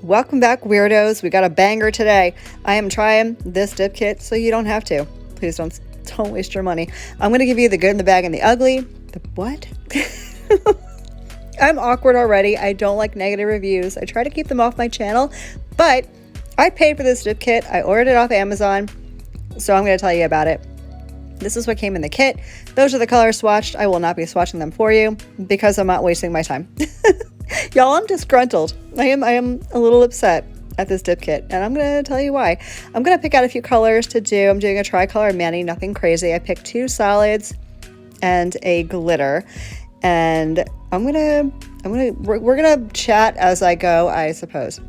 Welcome back, weirdos. We got a banger today. I am trying this dip kit so you don't have to. Please don't waste your money. I'm going to give you the good, the bad, and the ugly. The what? I'm awkward already. I don't like negative reviews. I try to keep them off my channel, but I paid for this dip kit. I ordered it off Amazon, so I'm going to tell you about it. This is what came in the kit. Those are the colors swatched. I will not be swatching them for you because I'm not wasting my time. Y'all, I'm disgruntled. I am a little upset at this dip kit, and I'm going to tell you why. I'm going to pick out a few colors to do. I'm doing a tricolor mani, nothing crazy. I picked 2 solids and a glitter, and we're going to chat as I go, I suppose.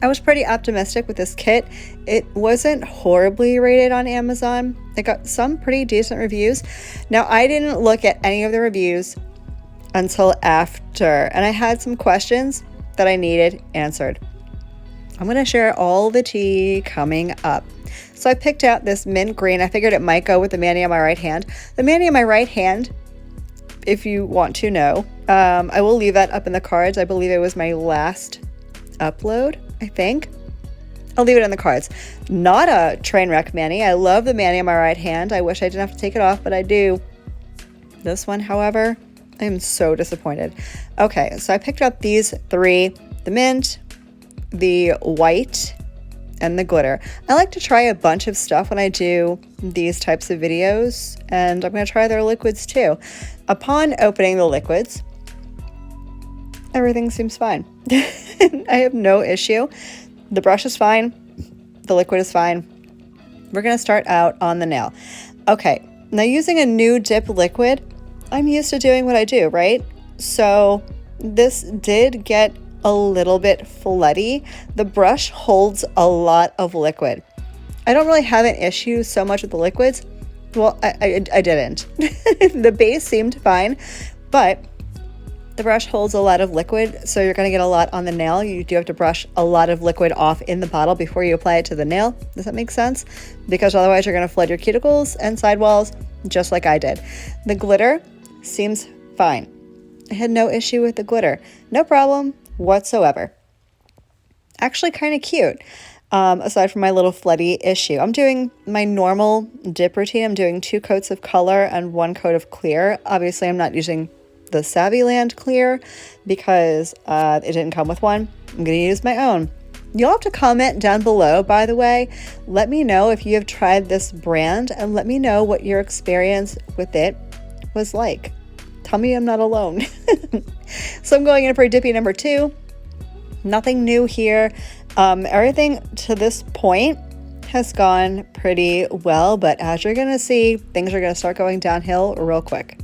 I was pretty optimistic with this kit. It wasn't horribly rated on Amazon. It got some pretty decent reviews. Now, I didn't look at any of the reviews until after, and I had some questions that I needed answered. I'm going to share all the tea coming up. So I picked out this mint green. I figured it might go with the mani on my right hand. The mani on my right hand, if you want to know, I will leave that up in the cards. I believe it was my last upload, I think. I'll leave it in the cards. Not a train wreck mani. I love the mani on my right hand. I wish I didn't have to take it off, but I do. This one, however, I am so disappointed. Okay, so I picked up these 3, the mint, the white, and the glitter. I like to try a bunch of stuff when I do these types of videos, and I'm going to try their liquids too. Upon opening the liquids, everything seems fine. I have no issue. The brush is fine. The liquid is fine. We're going to start out on the nail. Okay, now using a new dip liquid, I'm used to doing what I do, right? So this did get a little bit floody. The brush holds a lot of liquid. I don't really have an issue so much with the liquids. Well, I didn't. The base seemed fine, but the brush holds a lot of liquid, so you're going to get a lot on the nail. You do have to brush a lot of liquid off in the bottle before you apply it to the nail. Does that make sense? Because otherwise you're going to flood your cuticles and sidewalls, just like I did. The glitter seems fine. I had no issue with the glitter. No problem whatsoever. Actually kind of cute, aside from my little floody issue. I'm doing my normal dip routine. I'm doing 2 coats of color and 1 coat of clear. Obviously, I'm not using the Saviland clear because it didn't come with one. I'm going to use my own. You'll have to comment down below, by the way. Let me know if you have tried this brand, and let me know what your experience with it was like. Tell me I'm not alone. So I'm going in for dippy number 2. Nothing new here. Everything to this point has gone pretty well, but as you're going to see, things are going to start going downhill real quick.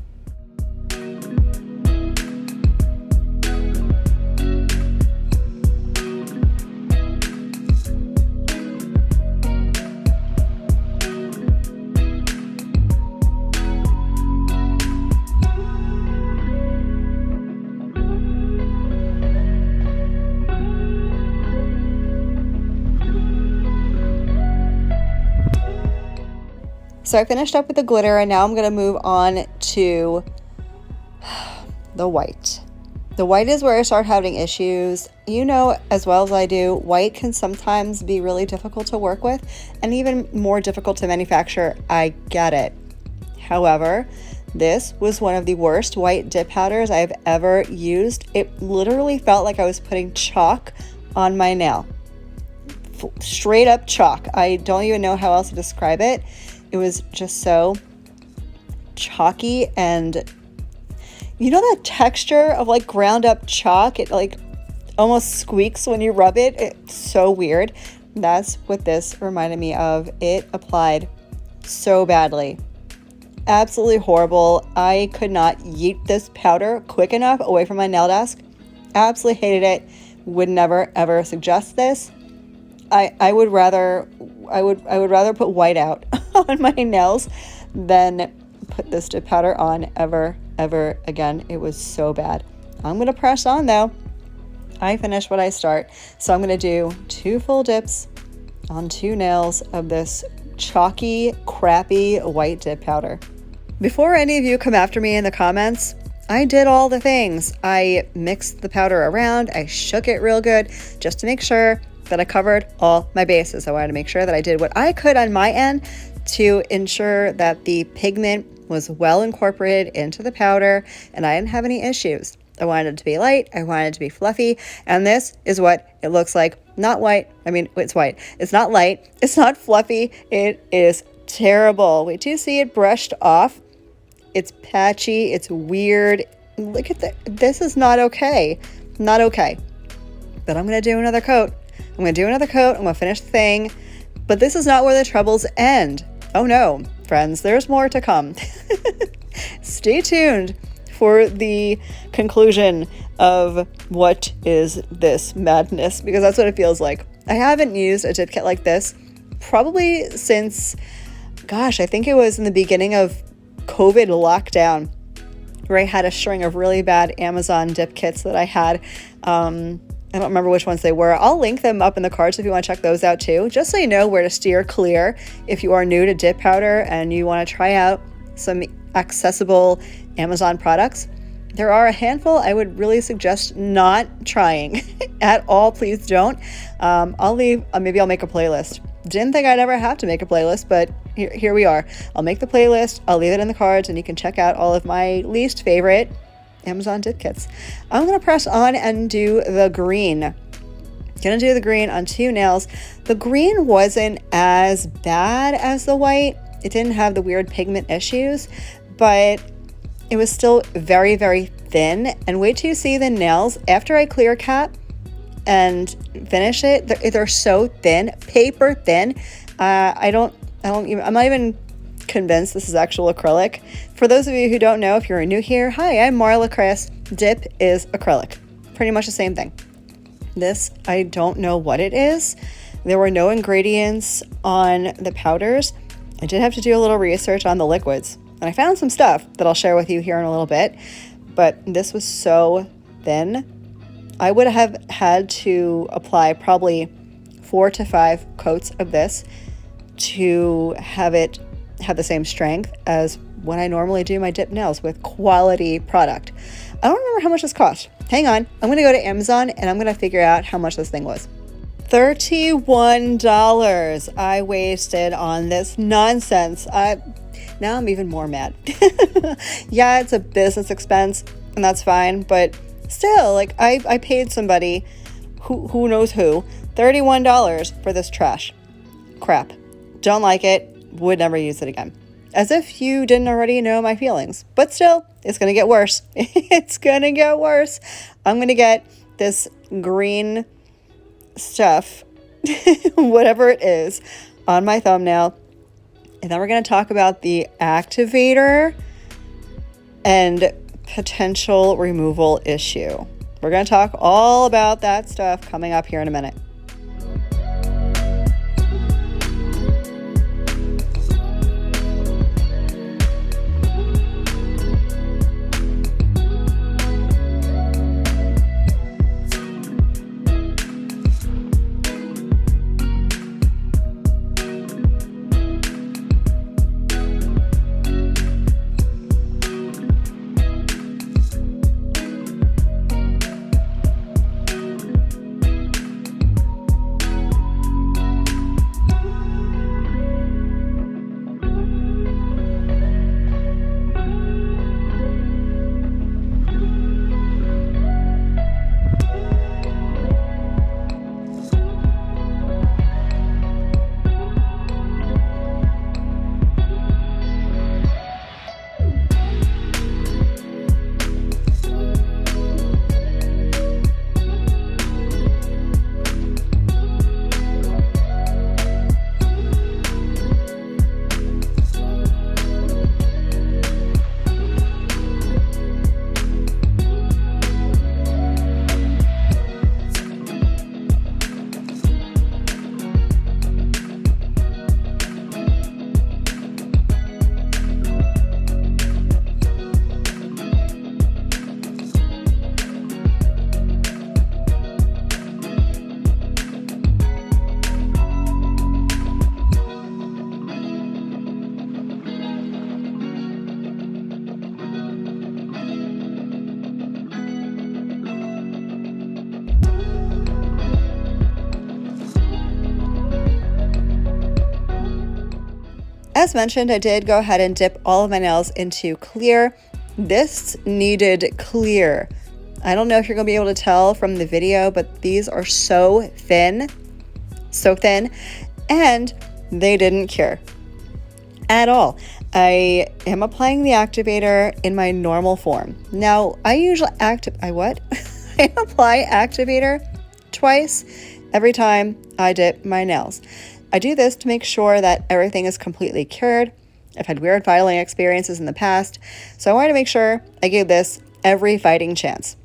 So I finished up with the glitter, and now I'm going to move on to the white. The white is where I start having issues. You know as well as I do, white can sometimes be really difficult to work with and even more difficult to manufacture. I get it. However, this was one of the worst white dip powders I've ever used. It literally felt like I was putting chalk on my nail. Straight up chalk. I don't even know how else to describe it. It was just so chalky, and you know that texture of like ground up chalk? It like almost squeaks when you rub it. It's so weird. That's what this reminded me of. It applied so badly. Absolutely horrible. I could not yeet this powder quick enough away from my nail desk. Absolutely hated it. Would never ever suggest this. I would rather put white out on my nails than put this dip powder on ever again. It was so bad. I'm going to press on though. I finish what I start. So I'm going to do 2 full dips on 2 nails of this chalky, crappy white dip powder. Before any of you come after me in the comments, I did all the things. I mixed the powder around. I shook it real good just to make sure that I covered all my bases. I wanted to make sure that I did what I could on my end to ensure that the pigment was well incorporated into the powder and I didn't have any issues. I wanted it to be light. I wanted it to be fluffy. And this is what it looks like. Not white. I mean, it's white. It's not light. It's not fluffy. It is terrible. Wait till you see it brushed off. It's patchy. It's weird. Look at that. This is not okay. Not okay. But I'm going to do another coat. I'm going to finish the thing. But this is not where the troubles end. Oh no, friends, there's more to come. Stay tuned for the conclusion of what is this madness, because that's what it feels like. I haven't used a dip kit like this probably since, gosh, I think it was in the beginning of COVID lockdown, where I had a string of really bad Amazon dip kits that I had. I don't remember which ones they were. I'll link them up in the cards if you want to check those out too, just so you know where to steer clear if you are new to dip powder and you want to try out some accessible Amazon products. There are a handful I would really suggest not trying at all. Please don't. Maybe I'll make a playlist. Didn't think I'd ever have to make a playlist, but here we are. I'll make the playlist. I'll leave it in the cards and you can check out all of my least favorite Amazon dip kits. I'm going to press on and do the green. Going to do the green on 2 nails. The green wasn't as bad as the white. It didn't have the weird pigment issues, but it was still very, very thin. And wait till you see the nails after I clear cap and finish it. They're so thin, paper thin. I'm not even convinced this is actual acrylic. For those of you who don't know, if you're new here, hi, I'm Marlakris. Dip is acrylic. Pretty much the same thing. This, I don't know what it is. There were no ingredients on the powders. I did have to do a little research on the liquids. And I found some stuff that I'll share with you here in a little bit. But this was so thin. I would have had to apply probably 4 to 5 coats of this to have it have the same strength as when I normally do my dip nails with quality product. I don't remember how much this cost. Hang on. I'm going to go to Amazon and I'm going to figure out how much this thing was. $31 I wasted on this nonsense. Now I'm even more mad. Yeah, it's a business expense and that's fine, but still, like I paid somebody who knows who $31 for this trash. Crap. Don't like it. Would never use it again. As if you didn't already know my feelings. But still, it's going to get worse. It's going to get worse. I'm going to get this green stuff, whatever it is, on my thumbnail. And then we're going to talk about the activator and potential removal issue. We're going to talk all about that stuff coming up here in a minute. As mentioned, I did go ahead and dip all of my nails into clear. This needed clear. I don't know if you're going to be able to tell from the video, but these are so thin, and they didn't cure at all. I am applying the activator in my normal form. Now, I usually I apply activator twice every time I dip my nails. I do this to make sure that everything is completely cured. I've had weird filing experiences in the past, so I wanted to make sure I gave this every fighting chance.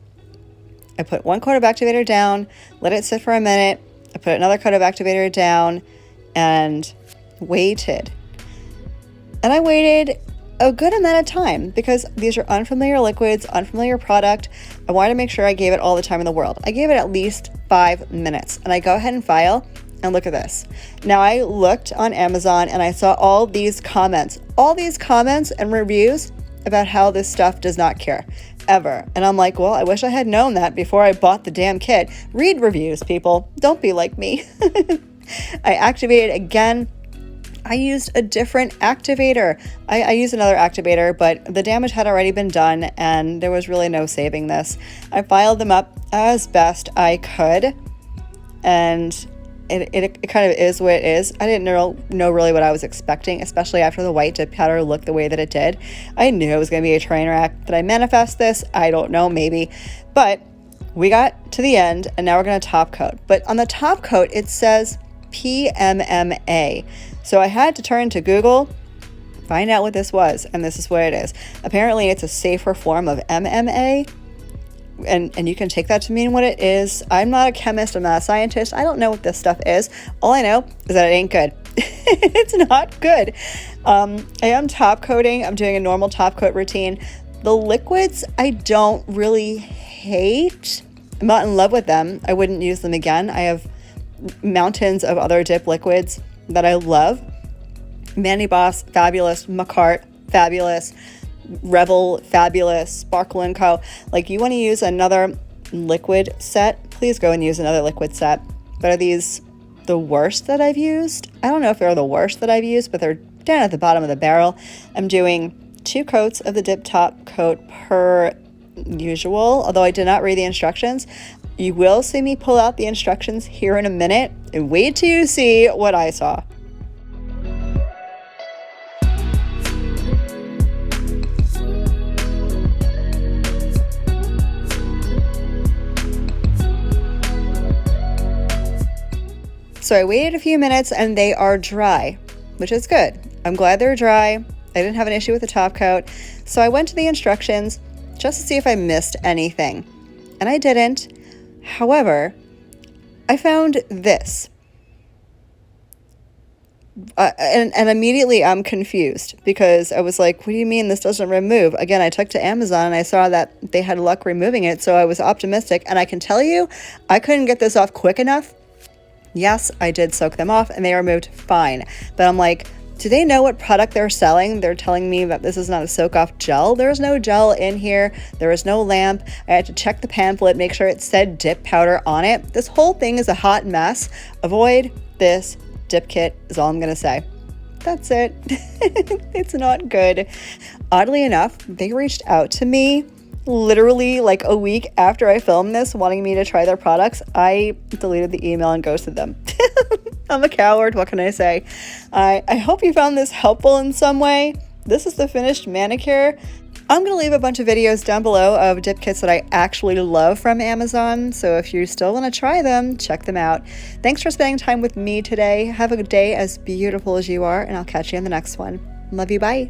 I put one coat of activator down, let it sit for a minute. I put another coat of activator down and waited. And I waited a good amount of time because these are unfamiliar liquids, unfamiliar product. I wanted to make sure I gave it all the time in the world. I gave it at least 5 minutes, and I go ahead and file, and look at this. Now, I looked on Amazon and I saw all these comments and reviews about how this stuff does not cure ever. And I'm like, well, I wish I had known that before I bought the damn kit. Read reviews, people. Don't be like me. I activated again. I used a different activator. I used another activator, but the damage had already been done and there was really no saving this. I filed them up as best I could, and it kind of is what it is. I didn't know really what I was expecting, especially after the white dip powder looked the way that it did. I knew it was going to be a train wreck. Did I manifest this? I don't know, maybe. But we got to the end, and now we're going to top coat. But on the top coat, it says PMMA. So I had to turn to Google, find out what this was, and this is what it is. Apparently, it's a safer form of MMA. And you can take that to mean what it is. I'm not a chemist. I'm not a scientist. I don't know what this stuff is. All I know is that it ain't good. It's not good. I am top coating. I'm doing a normal top coat routine. The liquids I don't really hate. I'm not in love with them. I wouldn't use them again. I have mountains of other dip liquids that I love. Manny Boss, fabulous. Macart, fabulous. Revel, fabulous. Sparkle & Co. Like, you want to use another liquid set, please go and use another liquid set. But are these the worst that I've used? I don't know if they're the worst that I've used, but they're down at the bottom of the barrel. I'm doing 2 coats of the dip top coat per usual, although I did not read the instructions. You will see me pull out the instructions here in a minute, and wait till you see what I saw. So I waited a few minutes and they are dry, which is good. I'm glad they're dry. I didn't have an issue with the top coat. So I went to the instructions just to see if I missed anything. And I didn't. However, I found this. And immediately I'm confused because I was like, what do you mean this doesn't remove? Again, I took to Amazon and I saw that they had luck removing it. So I was optimistic. And I can tell you, I couldn't get this off quick enough. Yes, I did soak them off and they removed fine. But I'm like, do they know what product they're selling? They're telling me that this is not a soak off gel. There's no gel in here. There is no lamp. I had to check the pamphlet, make sure it said dip powder on it. This whole thing is a hot mess. Avoid this dip kit is all I'm going to say. That's it. It's not good. Oddly enough, they reached out to me literally like a week after I filmed this, wanting me to try their products. I deleted the email and ghosted them. I'm a coward. What can I say? I hope you found this helpful in some way. This is the finished manicure. I'm going to leave a bunch of videos down below of dip kits that I actually love from Amazon. So if you still want to try them, check them out. Thanks for spending time with me today. Have a good day as beautiful as you are, and I'll catch you in the next one. Love you. Bye.